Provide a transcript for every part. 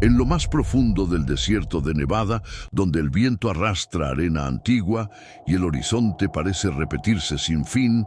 En lo más profundo del desierto de Nevada, donde el viento arrastra arena antigua y el horizonte parece repetirse sin fin,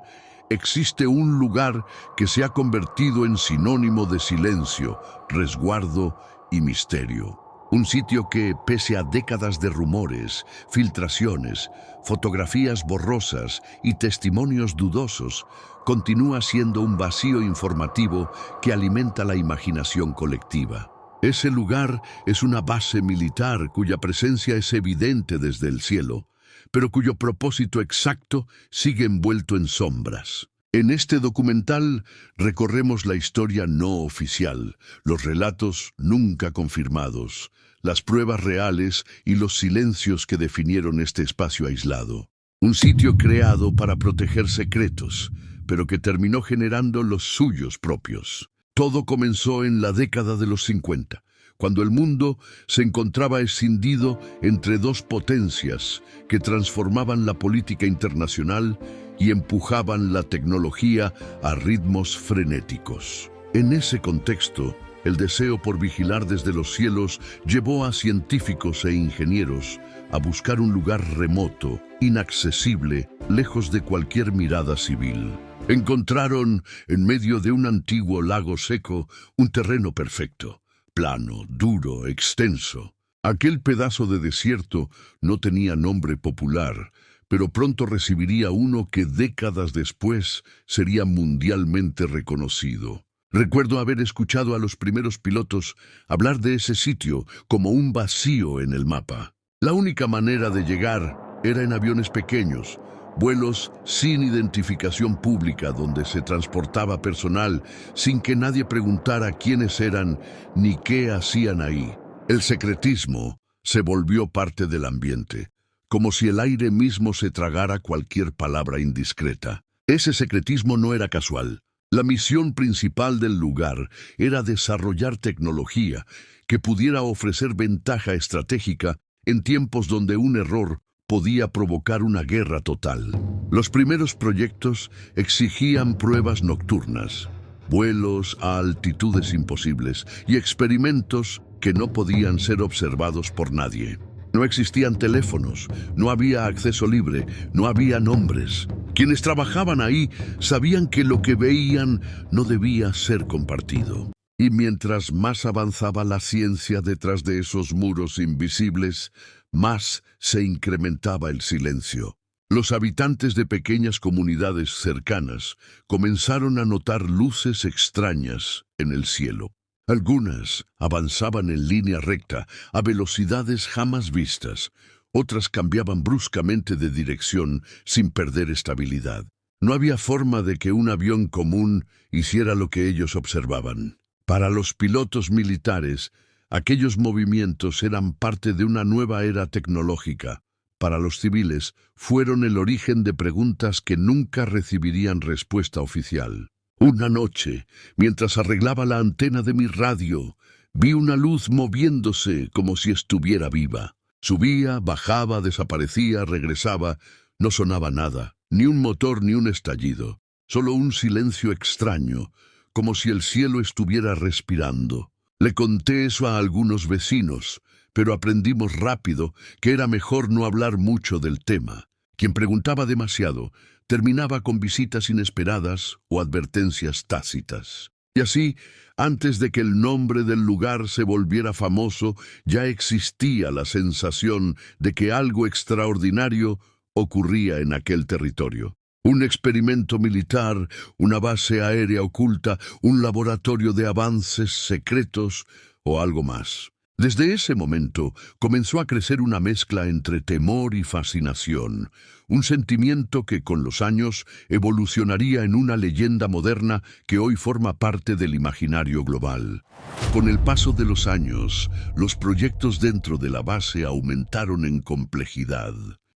existe un lugar que se ha convertido en sinónimo de silencio, resguardo y misterio. Un sitio que, pese a décadas de rumores, filtraciones, fotografías borrosas y testimonios dudosos, continúa siendo un vacío informativo que alimenta la imaginación colectiva. Ese lugar es una base militar cuya presencia es evidente desde el cielo, pero cuyo propósito exacto sigue envuelto en sombras. En este documental recorremos la historia no oficial, los relatos nunca confirmados, las pruebas reales y los silencios que definieron este espacio aislado. Un sitio creado para proteger secretos, pero que terminó generando los suyos propios. Todo comenzó en la década de los 50, cuando el mundo se encontraba escindido entre dos potencias que transformaban la política internacional y empujaban la tecnología a ritmos frenéticos. En ese contexto, el deseo por vigilar desde los cielos llevó a científicos e ingenieros a buscar un lugar remoto, inaccesible, lejos de cualquier mirada civil. Encontraron, en medio de un antiguo lago seco, un terreno perfecto, plano, duro, extenso. Aquel pedazo de desierto no tenía nombre popular, pero pronto recibiría uno que décadas después sería mundialmente reconocido. Recuerdo haber escuchado a los primeros pilotos hablar de ese sitio como un vacío en el mapa. La única manera de llegar era en aviones pequeños, vuelos sin identificación pública donde se transportaba personal sin que nadie preguntara quiénes eran ni qué hacían ahí. El secretismo se volvió parte del ambiente, como si el aire mismo se tragara cualquier palabra indiscreta. Ese secretismo no era casual. La misión principal del lugar era desarrollar tecnología que pudiera ofrecer ventaja estratégica en tiempos donde un error podía provocar una guerra total. Los primeros proyectos exigían pruebas nocturnas, vuelos a altitudes imposibles y experimentos que no podían ser observados por nadie. No existían teléfonos, no había acceso libre, no había nombres. Quienes trabajaban ahí sabían que lo que veían no debía ser compartido. Y mientras más avanzaba la ciencia detrás de esos muros invisibles, más se incrementaba el silencio. Los habitantes de pequeñas comunidades cercanas comenzaron a notar luces extrañas en el cielo. Algunas avanzaban en línea recta, a velocidades jamás vistas. Otras cambiaban bruscamente de dirección sin perder estabilidad. No había forma de que un avión común hiciera lo que ellos observaban. Para los pilotos militares, aquellos movimientos eran parte de una nueva era tecnológica. Para los civiles, fueron el origen de preguntas que nunca recibirían respuesta oficial. Una noche, mientras arreglaba la antena de mi radio, vi una luz moviéndose como si estuviera viva. Subía, bajaba, desaparecía, regresaba. No sonaba nada, ni un motor ni un estallido. Solo un silencio extraño, como si el cielo estuviera respirando. Le conté eso a algunos vecinos, pero aprendimos rápido que era mejor no hablar mucho del tema. Quien preguntaba demasiado terminaba con visitas inesperadas o advertencias tácitas. Y así, antes de que el nombre del lugar se volviera famoso, ya existía la sensación de que algo extraordinario ocurría en aquel territorio. Un experimento militar, una base aérea oculta, un laboratorio de avances secretos o algo más. Desde ese momento comenzó a crecer una mezcla entre temor y fascinación, un sentimiento que con los años evolucionaría en una leyenda moderna que hoy forma parte del imaginario global. Con el paso de los años, los proyectos dentro de la base aumentaron en complejidad.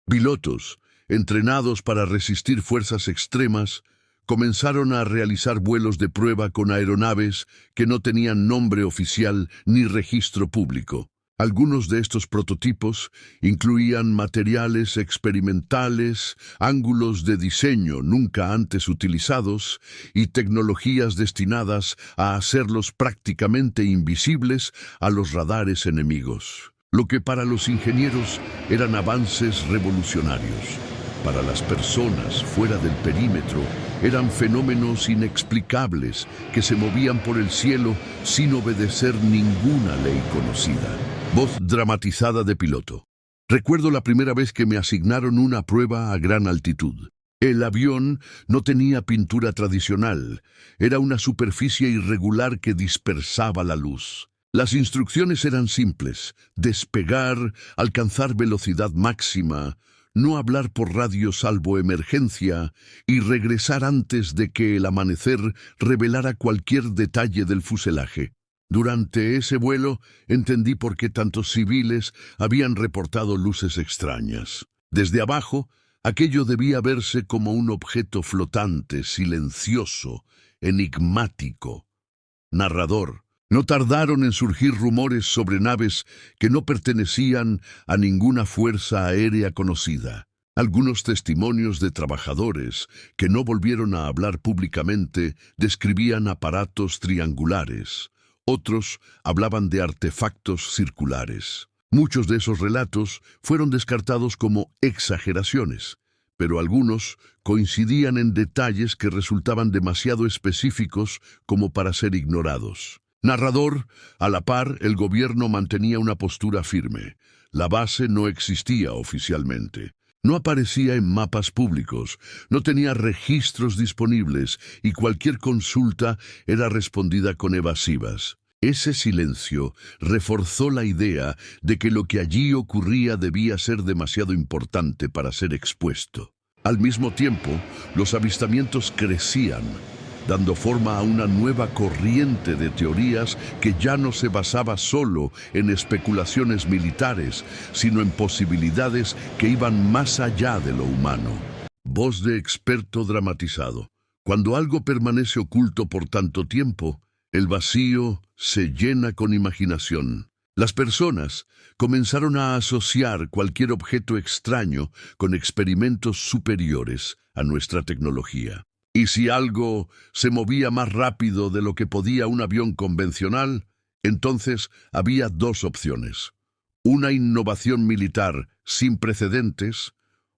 Pilotos, entrenados para resistir fuerzas extremas, comenzaron a realizar vuelos de prueba con aeronaves que no tenían nombre oficial ni registro público. Algunos de estos prototipos incluían materiales experimentales, ángulos de diseño nunca antes utilizados y tecnologías destinadas a hacerlos prácticamente invisibles a los radares enemigos, lo que para los ingenieros eran avances revolucionarios. Para las personas fuera del perímetro, eran fenómenos inexplicables que se movían por el cielo sin obedecer ninguna ley conocida. Voz dramatizada de piloto. Recuerdo la primera vez que me asignaron una prueba a gran altitud. El avión no tenía pintura tradicional, era una superficie irregular que dispersaba la luz. Las instrucciones eran simples: despegar, alcanzar velocidad máxima, no hablar por radio salvo emergencia y regresar antes de que el amanecer revelara cualquier detalle del fuselaje. Durante ese vuelo entendí por qué tantos civiles habían reportado luces extrañas. Desde abajo, aquello debía verse como un objeto flotante, silencioso, enigmático. Narrador. No tardaron en surgir rumores sobre naves que no pertenecían a ninguna fuerza aérea conocida. Algunos testimonios de trabajadores que no volvieron a hablar públicamente describían aparatos triangulares. Otros hablaban de artefactos circulares. Muchos de esos relatos fueron descartados como exageraciones, pero algunos coincidían en detalles que resultaban demasiado específicos como para ser ignorados. Narrador, a la par, el gobierno mantenía una postura firme. La base no existía oficialmente. No aparecía en mapas públicos, no tenía registros disponibles y cualquier consulta era respondida con evasivas. Ese silencio reforzó la idea de que lo que allí ocurría debía ser demasiado importante para ser expuesto. Al mismo tiempo, los avistamientos crecían, dando forma a una nueva corriente de teorías que ya no se basaba solo en especulaciones militares, sino en posibilidades que iban más allá de lo humano. Voz de experto dramatizado. Cuando algo permanece oculto por tanto tiempo, el vacío se llena con imaginación. Las personas comenzaron a asociar cualquier objeto extraño con experimentos superiores a nuestra tecnología. Y si algo se movía más rápido de lo que podía un avión convencional, entonces había dos opciones: una innovación militar sin precedentes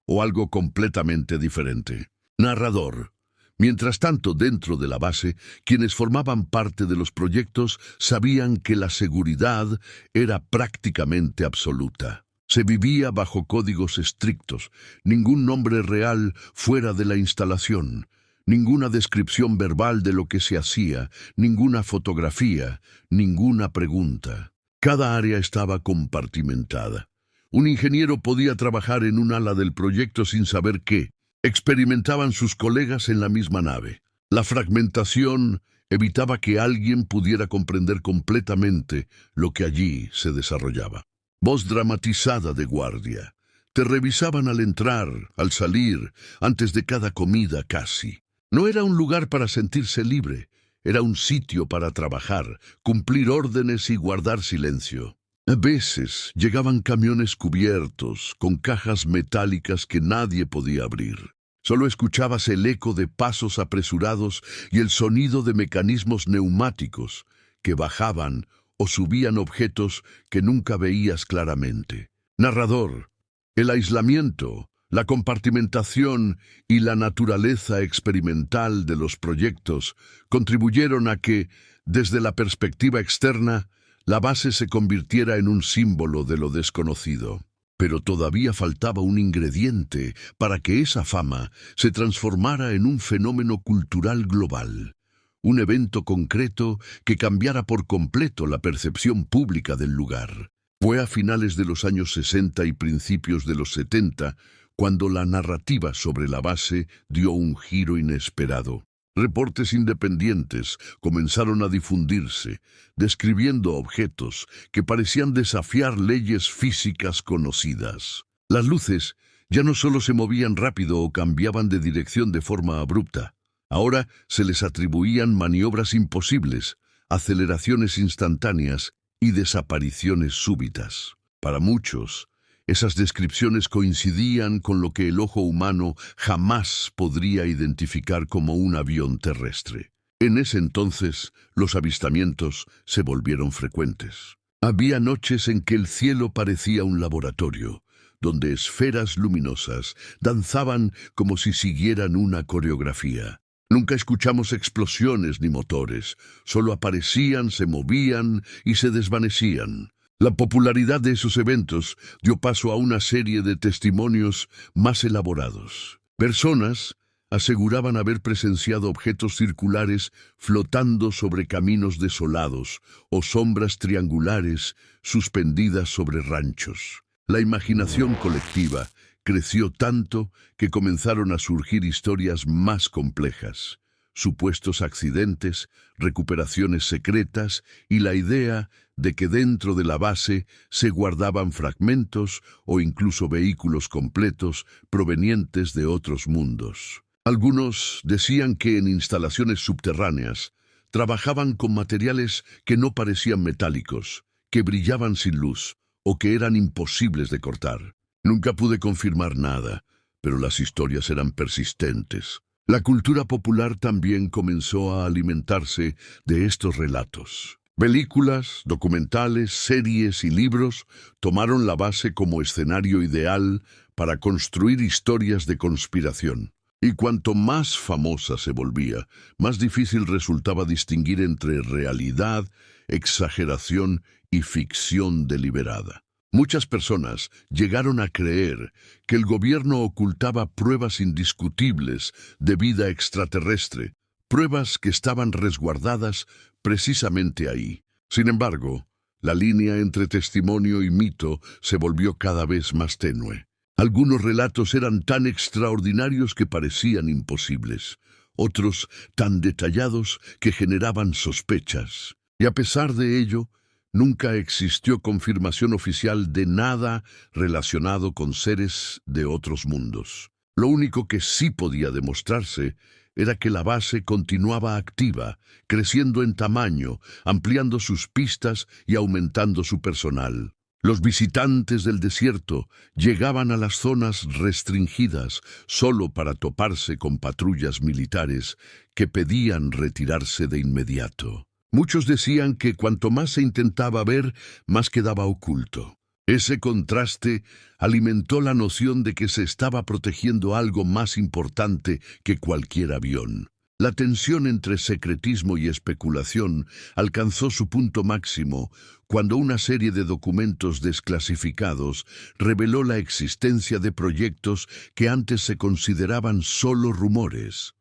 o algo completamente diferente. Narrador. Mientras tanto, dentro de la base, quienes formaban parte de los proyectos sabían que la seguridad era prácticamente absoluta. Se vivía bajo códigos estrictos, ningún nombre real fuera de la instalación, ninguna descripción verbal de lo que se hacía, ninguna fotografía, ninguna pregunta. Cada área estaba compartimentada. Un ingeniero podía trabajar en un ala del proyecto sin saber qué experimentaban sus colegas en la misma nave. La fragmentación evitaba que alguien pudiera comprender completamente lo que allí se desarrollaba. Voz dramatizada de guardia. Te revisaban al entrar, al salir, antes de cada comida casi. No era un lugar para sentirse libre, era un sitio para trabajar, cumplir órdenes y guardar silencio. A veces llegaban camiones cubiertos, con cajas metálicas que nadie podía abrir. Solo escuchabas el eco de pasos apresurados y el sonido de mecanismos neumáticos que bajaban o subían objetos que nunca veías claramente. Narrador. El aislamiento, la compartimentación y la naturaleza experimental de los proyectos contribuyeron a que, desde la perspectiva externa, la base se convirtiera en un símbolo de lo desconocido. Pero todavía faltaba un ingrediente para que esa fama se transformara en un fenómeno cultural global, un evento concreto que cambiara por completo la percepción pública del lugar. Fue a finales de los años 60 y principios de los 70 cuando la narrativa sobre la base dio un giro inesperado. Reportes independientes comenzaron a difundirse, describiendo objetos que parecían desafiar leyes físicas conocidas. Las luces ya no solo se movían rápido o cambiaban de dirección de forma abrupta. Ahora se les atribuían maniobras imposibles, aceleraciones instantáneas y desapariciones súbitas. Para muchos, esas descripciones coincidían con lo que el ojo humano jamás podría identificar como un avión terrestre. En ese entonces, los avistamientos se volvieron frecuentes. Había noches en que el cielo parecía un laboratorio, donde esferas luminosas danzaban como si siguieran una coreografía. Nunca escuchamos explosiones ni motores, solo aparecían, se movían y se desvanecían. La popularidad de esos eventos dio paso a una serie de testimonios más elaborados. Personas aseguraban haber presenciado objetos circulares flotando sobre caminos desolados o sombras triangulares suspendidas sobre ranchos. La imaginación colectiva creció tanto que comenzaron a surgir historias más complejas, supuestos accidentes, recuperaciones secretas y la idea de que dentro de la base se guardaban fragmentos o incluso vehículos completos provenientes de otros mundos. Algunos decían que en instalaciones subterráneas trabajaban con materiales que no parecían metálicos, que brillaban sin luz o que eran imposibles de cortar. Nunca pude confirmar nada, pero las historias eran persistentes. La cultura popular también comenzó a alimentarse de estos relatos. Películas, documentales, series y libros tomaron la base como escenario ideal para construir historias de conspiración. Y cuanto más famosa se volvía, más difícil resultaba distinguir entre realidad, exageración y ficción deliberada. Muchas personas llegaron a creer que el gobierno ocultaba pruebas indiscutibles de vida extraterrestre, pruebas que estaban resguardadas precisamente ahí. Sin embargo, la línea entre testimonio y mito se volvió cada vez más tenue. Algunos relatos eran tan extraordinarios que parecían imposibles, otros tan detallados que generaban sospechas. Y a pesar de ello, nunca existió confirmación oficial de nada relacionado con seres de otros mundos. Lo único que sí podía demostrarse era que la base continuaba activa, creciendo en tamaño, ampliando sus pistas y aumentando su personal. Los visitantes del desierto llegaban a las zonas restringidas solo para toparse con patrullas militares que pedían retirarse de inmediato. Muchos decían que cuanto más se intentaba ver, más quedaba oculto. Ese contraste alimentó la noción de que se estaba protegiendo algo más importante que cualquier avión. La tensión entre secretismo y especulación alcanzó su punto máximo cuando una serie de documentos desclasificados reveló la existencia de proyectos que antes se consideraban solo rumores.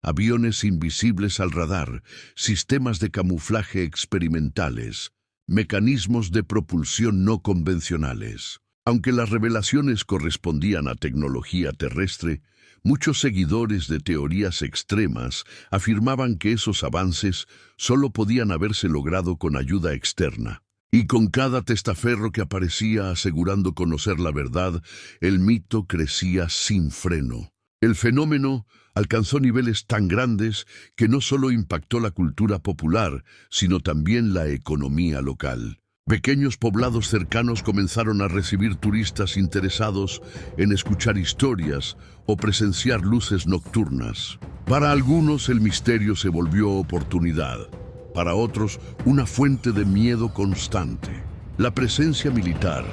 Aviones invisibles al radar, sistemas de camuflaje experimentales, mecanismos de propulsión no convencionales. Aunque las revelaciones correspondían a tecnología terrestre, muchos seguidores de teorías extremas afirmaban que esos avances solo podían haberse logrado con ayuda externa. Y con cada testaferro que aparecía asegurando conocer la verdad, el mito crecía sin freno. El fenómeno alcanzó niveles tan grandes que no solo impactó la cultura popular, sino también la economía local. Pequeños poblados cercanos comenzaron a recibir turistas interesados en escuchar historias o presenciar luces nocturnas. Para algunos el misterio se volvió oportunidad, para otros una fuente de miedo constante. La presencia militar,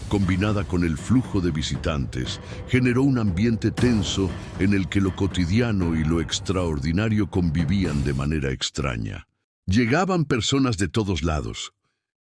combinada con el flujo de visitantes, generó un ambiente tenso en el que lo cotidiano y lo extraordinario convivían de manera extraña. Llegaban personas de todos lados.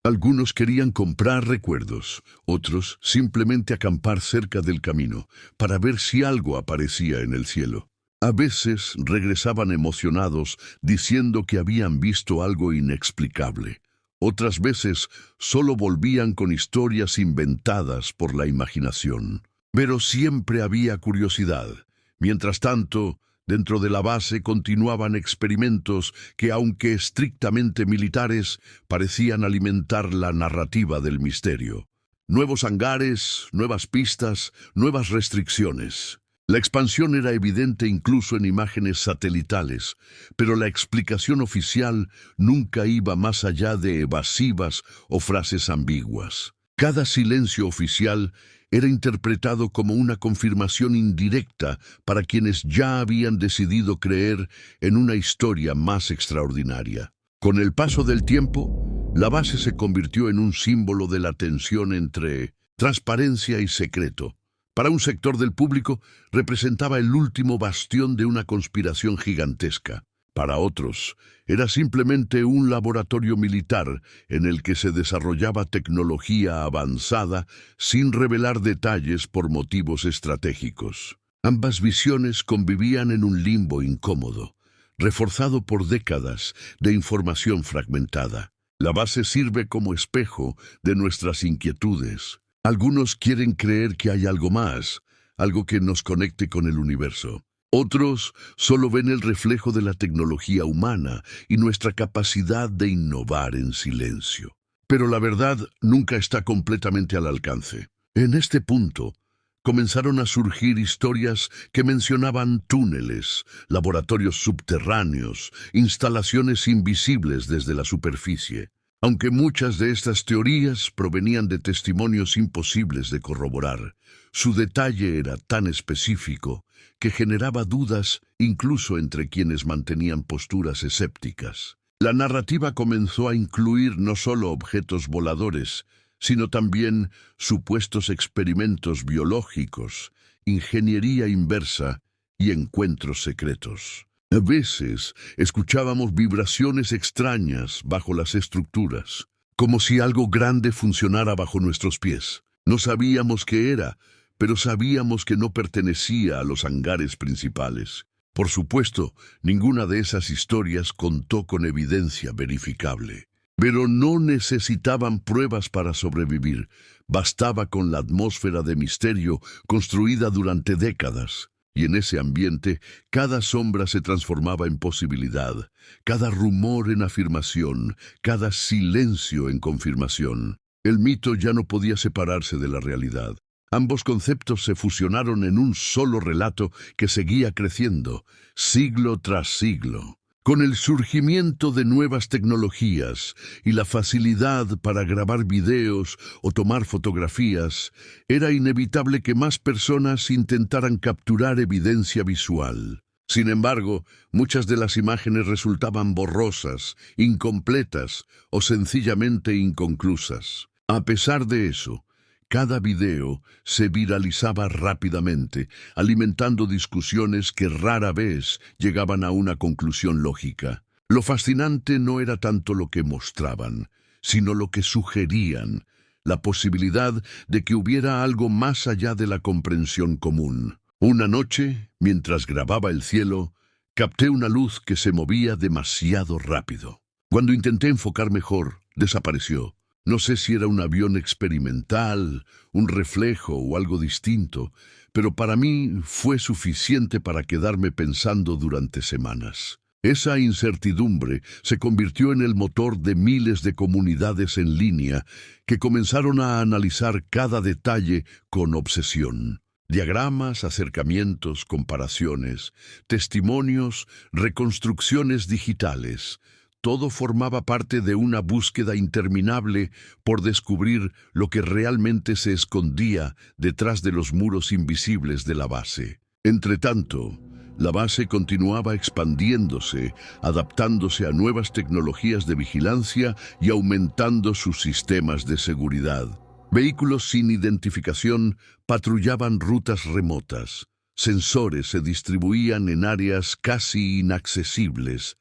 Algunos querían comprar recuerdos, otros simplemente acampar cerca del camino para ver si algo aparecía en el cielo. A veces regresaban emocionados diciendo que habían visto algo inexplicable. Otras veces solo volvían con historias inventadas por la imaginación. Pero siempre había curiosidad. Mientras tanto, dentro de la base continuaban experimentos que, aunque estrictamente militares, parecían alimentar la narrativa del misterio. Nuevos hangares, nuevas pistas, nuevas restricciones. La expansión era evidente incluso en imágenes satelitales, pero la explicación oficial nunca iba más allá de evasivas o frases ambiguas. Cada silencio oficial era interpretado como una confirmación indirecta para quienes ya habían decidido creer en una historia más extraordinaria. Con el paso del tiempo, la base se convirtió en un símbolo de la tensión entre transparencia y secreto. Para un sector del público, representaba el último bastión de una conspiración gigantesca. Para otros, era simplemente un laboratorio militar en el que se desarrollaba tecnología avanzada sin revelar detalles por motivos estratégicos. Ambas visiones convivían en un limbo incómodo, reforzado por décadas de información fragmentada. La base sirve como espejo de nuestras inquietudes. Algunos quieren creer que hay algo más, algo que nos conecte con el universo. Otros solo ven el reflejo de la tecnología humana y nuestra capacidad de innovar en silencio. Pero la verdad nunca está completamente al alcance. En este punto, comenzaron a surgir historias que mencionaban túneles, laboratorios subterráneos, instalaciones invisibles desde la superficie. Aunque muchas de estas teorías provenían de testimonios imposibles de corroborar, su detalle era tan específico que generaba dudas incluso entre quienes mantenían posturas escépticas. La narrativa comenzó a incluir no solo objetos voladores, sino también supuestos experimentos biológicos, ingeniería inversa y encuentros secretos. A veces escuchábamos vibraciones extrañas bajo las estructuras, como si algo grande funcionara bajo nuestros pies. No sabíamos qué era, pero sabíamos que no pertenecía a los hangares principales. Por supuesto, ninguna de esas historias contó con evidencia verificable. Pero no necesitaban pruebas para sobrevivir. Bastaba con la atmósfera de misterio construida durante décadas. Y en ese ambiente, cada sombra se transformaba en posibilidad, cada rumor en afirmación, cada silencio en confirmación. El mito ya no podía separarse de la realidad. Ambos conceptos se fusionaron en un solo relato que seguía creciendo, siglo tras siglo. Con el surgimiento de nuevas tecnologías y la facilidad para grabar videos o tomar fotografías, era inevitable que más personas intentaran capturar evidencia visual. Sin embargo, muchas de las imágenes resultaban borrosas, incompletas o sencillamente inconclusas. A pesar de eso, cada video se viralizaba rápidamente, alimentando discusiones que rara vez llegaban a una conclusión lógica. Lo fascinante no era tanto lo que mostraban, sino lo que sugerían, la posibilidad de que hubiera algo más allá de la comprensión común. Una noche, mientras grababa el cielo, capté una luz que se movía demasiado rápido. Cuando intenté enfocar mejor, desapareció. No sé si era un avión experimental, un reflejo o algo distinto, pero para mí fue suficiente para quedarme pensando durante semanas. Esa incertidumbre se convirtió en el motor de miles de comunidades en línea que comenzaron a analizar cada detalle con obsesión. Diagramas, acercamientos, comparaciones, testimonios, reconstrucciones digitales. Todo formaba parte de una búsqueda interminable por descubrir lo que realmente se escondía detrás de los muros invisibles de la base. Entretanto, la base continuaba expandiéndose, adaptándose a nuevas tecnologías de vigilancia y aumentando sus sistemas de seguridad. Vehículos sin identificación patrullaban rutas remotas. Sensores se distribuían en áreas casi inaccesibles.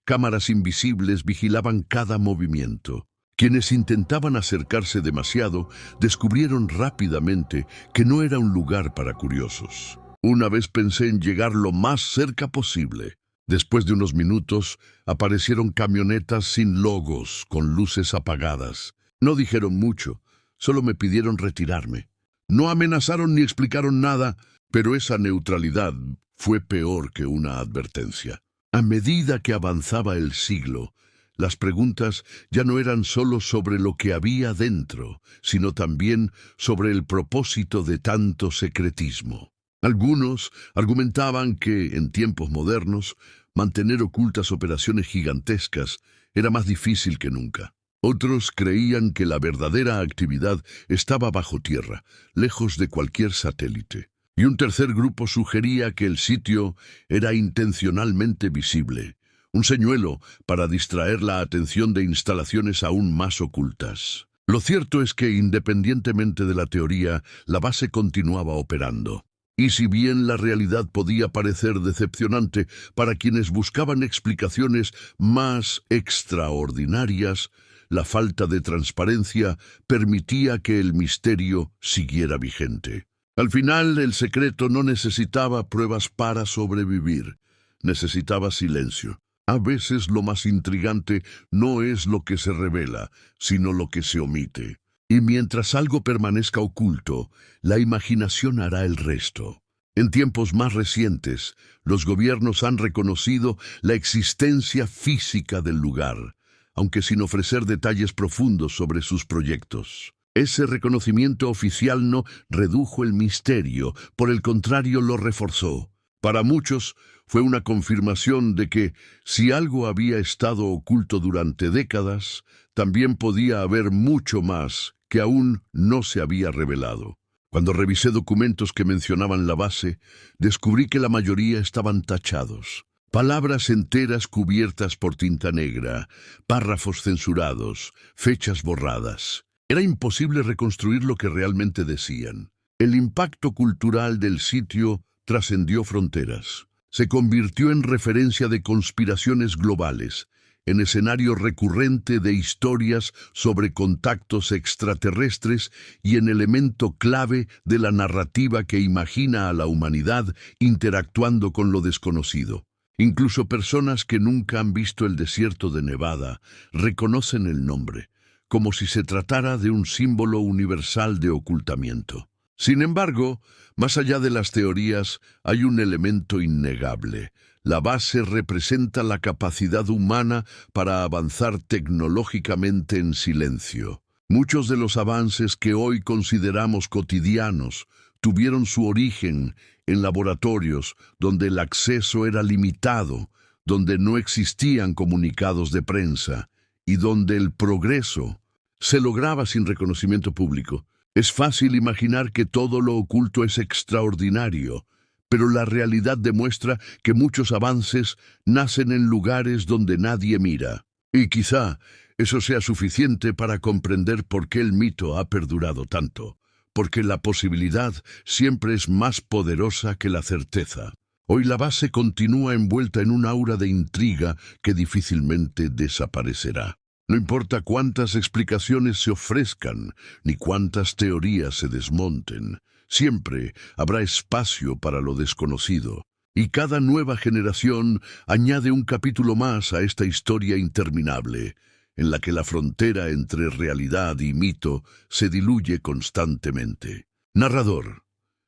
Cámaras invisibles vigilaban cada movimiento. Quienes intentaban acercarse demasiado descubrieron rápidamente que no era un lugar para curiosos. Una vez pensé en llegar lo más cerca posible. Después de unos minutos, aparecieron camionetas sin logos, con luces apagadas. No dijeron mucho, solo me pidieron retirarme. No amenazaron ni explicaron nada, pero esa neutralidad fue peor que una advertencia. A medida que avanzaba el siglo, las preguntas ya no eran solo sobre lo que había dentro, sino también sobre el propósito de tanto secretismo. Algunos argumentaban que, en tiempos modernos, mantener ocultas operaciones gigantescas era más difícil que nunca. Otros creían que la verdadera actividad estaba bajo tierra, lejos de cualquier satélite. Y un tercer grupo sugería que el sitio era intencionalmente visible, un señuelo para distraer la atención de instalaciones aún más ocultas. Lo cierto es que, independientemente de la teoría, la base continuaba operando. Y si bien la realidad podía parecer decepcionante para quienes buscaban explicaciones más extraordinarias, la falta de transparencia permitía que el misterio siguiera vigente. Al final, el secreto no necesitaba pruebas para sobrevivir, necesitaba silencio. A veces lo más intrigante no es lo que se revela, sino lo que se omite. Y mientras algo permanezca oculto, la imaginación hará el resto. En tiempos más recientes, los gobiernos han reconocido la existencia física del lugar, aunque sin ofrecer detalles profundos sobre sus proyectos. Ese reconocimiento oficial no redujo el misterio, por el contrario lo reforzó. Para muchos, fue una confirmación de que, si algo había estado oculto durante décadas, también podía haber mucho más que aún no se había revelado. Cuando revisé documentos que mencionaban la base, descubrí que la mayoría estaban tachados. Palabras enteras cubiertas por tinta negra, párrafos censurados, fechas borradas. Era imposible reconstruir lo que realmente decían. El impacto cultural del sitio trascendió fronteras. Se convirtió en referencia de conspiraciones globales, en escenario recurrente de historias sobre contactos extraterrestres y en elemento clave de la narrativa que imagina a la humanidad interactuando con lo desconocido. Incluso personas que nunca han visto el desierto de Nevada reconocen el nombre, como si se tratara de un símbolo universal de ocultamiento. Sin embargo, más allá de las teorías, hay un elemento innegable. La base representa la capacidad humana para avanzar tecnológicamente en silencio. Muchos de los avances que hoy consideramos cotidianos tuvieron su origen en laboratorios donde el acceso era limitado, donde no existían comunicados de prensa y donde el progreso se lograba sin reconocimiento público. Es fácil imaginar que todo lo oculto es extraordinario, pero la realidad demuestra que muchos avances nacen en lugares donde nadie mira. Y quizá eso sea suficiente para comprender por qué el mito ha perdurado tanto, porque la posibilidad siempre es más poderosa que la certeza. Hoy la base continúa envuelta en un aura de intriga que difícilmente desaparecerá. No importa cuántas explicaciones se ofrezcan, ni cuántas teorías se desmonten, siempre habrá espacio para lo desconocido. Y cada nueva generación añade un capítulo más a esta historia interminable, en la que la frontera entre realidad y mito se diluye constantemente. Narrador.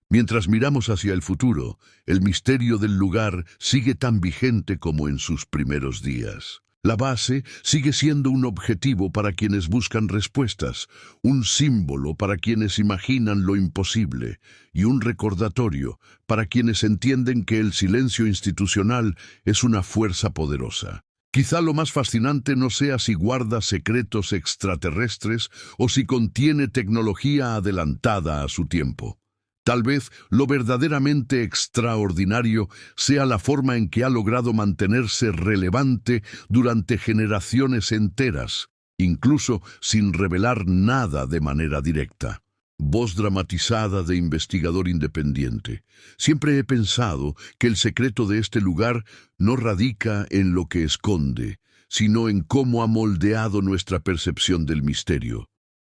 Mientras miramos hacia el futuro, el misterio del lugar sigue tan vigente como en sus primeros días. La base sigue siendo un objetivo para quienes buscan respuestas, un símbolo para quienes imaginan lo imposible y un recordatorio para quienes entienden que el silencio institucional es una fuerza poderosa. Quizá lo más fascinante no sea si guarda secretos extraterrestres o si contiene tecnología adelantada a su tiempo. Tal vez lo verdaderamente extraordinario sea la forma en que ha logrado mantenerse relevante durante generaciones enteras, incluso sin revelar nada de manera directa. Voz dramatizada de investigador independiente. Siempre he pensado que el secreto de este lugar no radica en lo que esconde, sino en cómo ha moldeado nuestra percepción del misterio.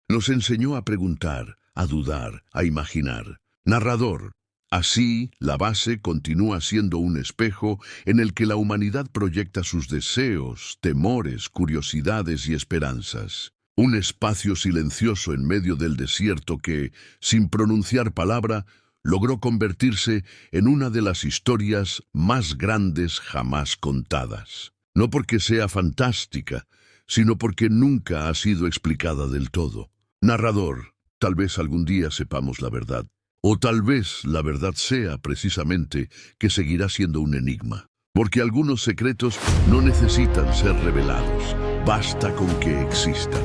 Nos enseñó a preguntar, a dudar, a imaginar. Narrador. Así, la base continúa siendo un espejo en el que la humanidad proyecta sus deseos, temores, curiosidades y esperanzas. Un espacio silencioso en medio del desierto que, sin pronunciar palabra, logró convertirse en una de las historias más grandes jamás contadas. No porque sea fantástica, sino porque nunca ha sido explicada del todo. Narrador. Tal vez algún día sepamos la verdad. O tal vez la verdad sea precisamente que seguirá siendo un enigma. Porque algunos secretos no necesitan ser revelados, basta con que existan.